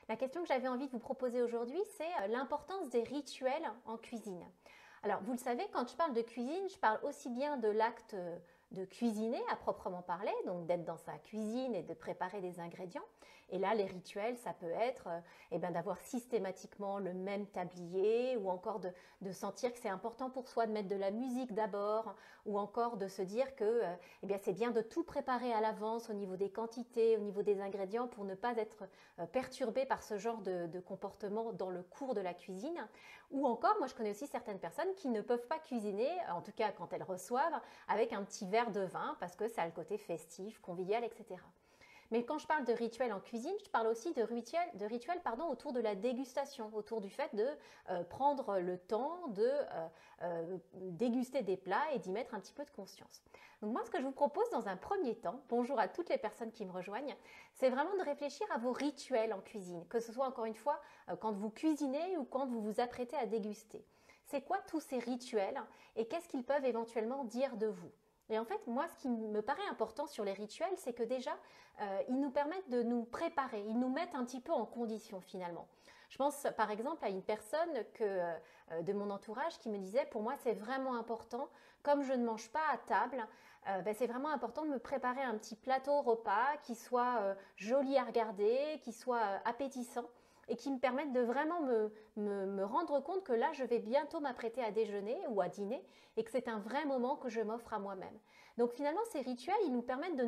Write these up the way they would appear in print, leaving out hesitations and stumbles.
La question que j'avais envie de vous proposer aujourd'hui, c'est l'importance des rituels en cuisine. Alors, vous le savez, quand je parle de cuisine, je parle aussi bien de l'acte de cuisiner à proprement parler, donc d'être dans sa cuisine et de préparer des ingrédients. Et là, les rituels, ça peut être d'avoir systématiquement le même tablier, ou encore de sentir que c'est important pour soi de mettre de la musique d'abord, ou encore de se dire que c'est bien de tout préparer à l'avance au niveau des quantités, au niveau des ingrédients, pour ne pas être perturbé par ce genre de comportement dans le cours de la cuisine. Ou encore, moi je connais aussi certaines personnes qui ne peuvent pas cuisiner, en tout cas quand elles reçoivent, avec un petit verre de vin parce que ça a le côté festif, convivial, etc. Mais quand je parle de rituels en cuisine, je parle aussi de rituels autour de la dégustation, autour du fait de prendre le temps de déguster des plats et d'y mettre un petit peu de conscience. Donc moi, ce que je vous propose dans un premier temps, bonjour à toutes les personnes qui me rejoignent, c'est vraiment de réfléchir à vos rituels en cuisine, que ce soit encore une fois quand vous cuisinez ou quand vous vous apprêtez à déguster. C'est quoi tous ces rituels et qu'est-ce qu'ils peuvent éventuellement dire de vous ? Et en fait, moi, ce qui me paraît important sur les rituels, c'est que déjà, ils nous permettent de nous préparer, ils nous mettent un petit peu en condition finalement. Je pense par exemple à une personne de mon entourage qui me disait, pour moi, c'est vraiment important, comme je ne mange pas à table, c'est vraiment important de me préparer un petit plateau repas qui soit joli à regarder, qui soit appétissant, et qui me permettent de vraiment me rendre compte que là, je vais bientôt m'apprêter à déjeuner ou à dîner et que c'est un vrai moment que je m'offre à moi-même. Donc finalement, ces rituels, ils nous permettent de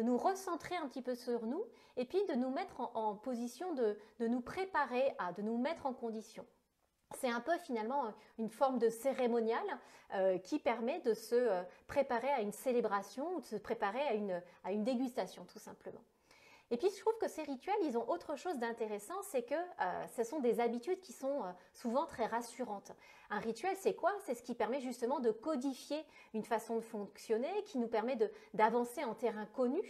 nous recentrer un petit peu sur nous et puis de nous mettre en position de nous préparer de nous mettre en condition. C'est un peu finalement une forme de cérémonial qui permet de se préparer à une célébration ou de se préparer à une dégustation tout simplement. Et puis je trouve que ces rituels, ils ont autre chose d'intéressant, c'est que ce sont des habitudes qui sont souvent très rassurantes. Un rituel, c'est quoi? C'est ce qui permet justement de codifier une façon de fonctionner, qui nous permet d'avancer en terrain connu,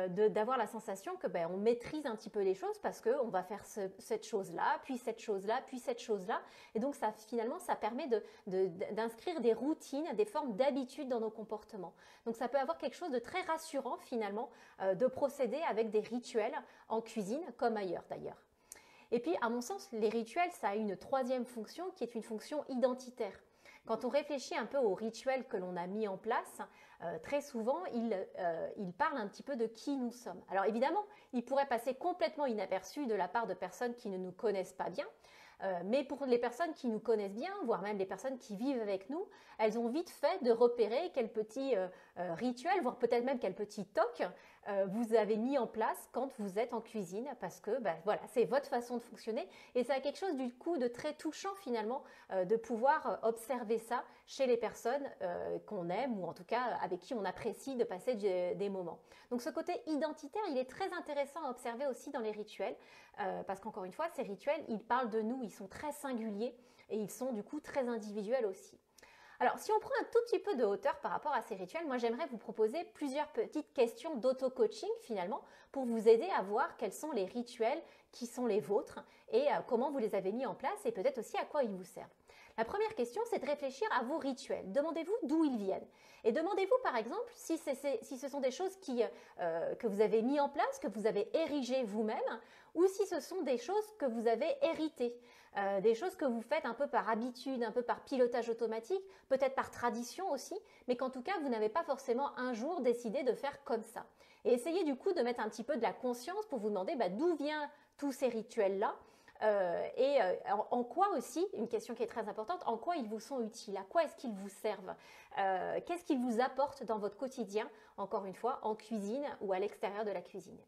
d'avoir la sensation que on maîtrise un petit peu les choses parce qu'on va faire cette chose-là, puis cette chose-là, puis cette chose-là. Et donc finalement, ça permet d'inscrire des routines, des formes d'habitudes dans nos comportements. Donc ça peut avoir quelque chose de très rassurant finalement de procéder avec des rituels en cuisine comme ailleurs d'ailleurs. Et puis à mon sens, les rituels, ça a une troisième fonction qui est une fonction identitaire. Quand on réfléchit un peu aux rituels que l'on a mis en place, très souvent, il parle un petit peu de qui nous sommes. Alors évidemment, il pourrait passer complètement inaperçu de la part de personnes qui ne nous connaissent pas bien, mais pour les personnes qui nous connaissent bien, voire même les personnes qui vivent avec nous, elles ont vite fait de repérer quel petit rituel, voire peut-être même quel petit toc vous avez mis en place quand vous êtes en cuisine, parce que voilà, c'est votre façon de fonctionner et ça a quelque chose du coup de très touchant finalement de pouvoir observer ça chez les personnes qu'on aime ou en tout cas avec qui on apprécie de passer des moments. Donc ce côté identitaire, il est très intéressant à observer aussi dans les rituels parce qu'encore une fois, ces rituels, ils parlent de nous, ils sont très singuliers et ils sont du coup très individuels aussi. Alors, si on prend un tout petit peu de hauteur par rapport à ces rituels, moi j'aimerais vous proposer plusieurs petites questions d'auto-coaching finalement pour vous aider à voir quels sont les rituels qui sont les vôtres et comment vous les avez mis en place et peut-être aussi à quoi ils vous servent. La première question, c'est de réfléchir à vos rituels. Demandez-vous d'où ils viennent. Et demandez-vous par exemple si ce sont des choses que vous avez mis en place, que vous avez érigées vous-même, ou si ce sont des choses que vous avez héritées. Des choses que vous faites un peu par habitude, un peu par pilotage automatique, peut-être par tradition aussi, mais qu'en tout cas, vous n'avez pas forcément un jour décidé de faire comme ça. Et essayez du coup de mettre un petit peu de la conscience pour vous demander d'où viennent tous ces rituels-là en quoi aussi, une question qui est très importante, en quoi ils vous sont utiles, à quoi est-ce qu'ils vous servent, qu'est-ce qu'ils vous apportent dans votre quotidien, encore une fois, en cuisine ou à l'extérieur de la cuisine.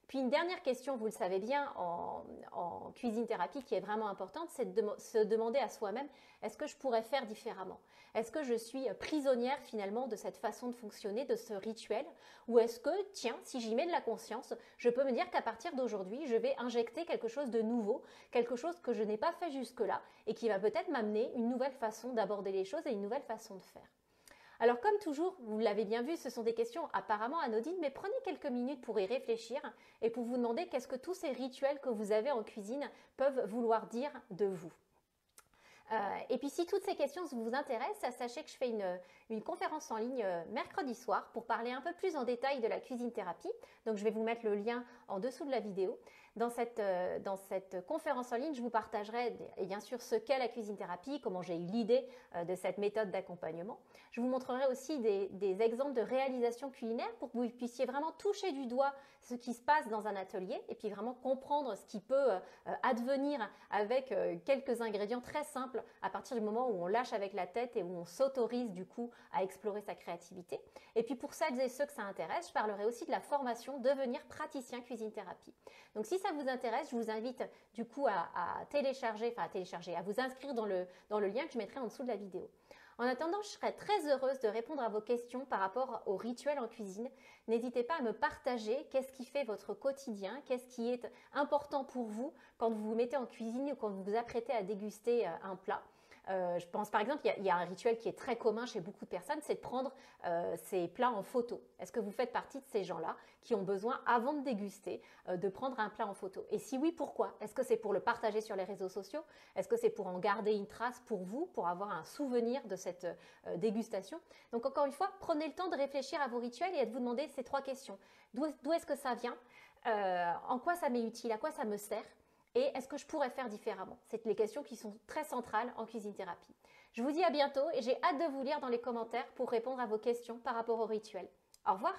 Puis une dernière question, vous le savez bien, en cuisine thérapie qui est vraiment importante, c'est de se demander à soi-même, est-ce que je pourrais faire différemment? Est-ce que je suis prisonnière finalement de cette façon de fonctionner, de ce rituel? Ou est-ce que, tiens, si j'y mets de la conscience, je peux me dire qu'à partir d'aujourd'hui, je vais injecter quelque chose de nouveau, quelque chose que je n'ai pas fait jusque-là et qui va peut-être m'amener une nouvelle façon d'aborder les choses et une nouvelle façon de faire. Alors comme toujours, vous l'avez bien vu, ce sont des questions apparemment anodines, mais prenez quelques minutes pour y réfléchir et pour vous demander qu'est-ce que tous ces rituels que vous avez en cuisine peuvent vouloir dire de vous. Et puis si toutes ces questions vous intéressent, sachez que je fais une conférence en ligne mercredi soir pour parler un peu plus en détail de la cuisine thérapie. Donc je vais vous mettre le lien en dessous de la vidéo. Dans cette conférence en ligne, je vous partagerai bien sûr ce qu'est la cuisine thérapie, comment j'ai eu l'idée de cette méthode d'accompagnement. Je vous montrerai aussi des exemples de réalisation culinaire pour que vous puissiez vraiment toucher du doigt ce qui se passe dans un atelier et puis vraiment comprendre ce qui peut advenir avec quelques ingrédients très simples à partir du moment où on lâche avec la tête et où on s'autorise du coup à explorer sa créativité. Et puis pour celles et ceux que ça intéresse, je parlerai aussi de la formation devenir praticien cuisine thérapie. Donc si ça vous intéresse, je vous invite du coup à vous inscrire dans le lien que je mettrai en dessous de la vidéo. En attendant, je serais très heureuse de répondre à vos questions par rapport aux rituels en cuisine. N'hésitez pas à me partager qu'est-ce qui fait votre quotidien, qu'est-ce qui est important pour vous quand vous vous mettez en cuisine ou quand vous vous apprêtez à déguster un plat. Je pense par exemple, il y a un rituel qui est très commun chez beaucoup de personnes, c'est de prendre ces plats en photo. Est-ce que vous faites partie de ces gens-là qui ont besoin, avant de déguster, de prendre un plat en photo? Et si oui, pourquoi? Est-ce que c'est pour le partager sur les réseaux sociaux? Est-ce que c'est pour en garder une trace pour vous, pour avoir un souvenir de cette dégustation? Donc encore une fois, prenez le temps de réfléchir à vos rituels et à vous demander ces 3 questions. D'où est-ce que ça vient? En quoi ça m'est utile? À quoi ça me sert? Et est-ce que je pourrais faire différemment? C'est les questions qui sont très centrales en cuisine thérapie. Je vous dis à bientôt et j'ai hâte de vous lire dans les commentaires pour répondre à vos questions par rapport au rituel. Au revoir!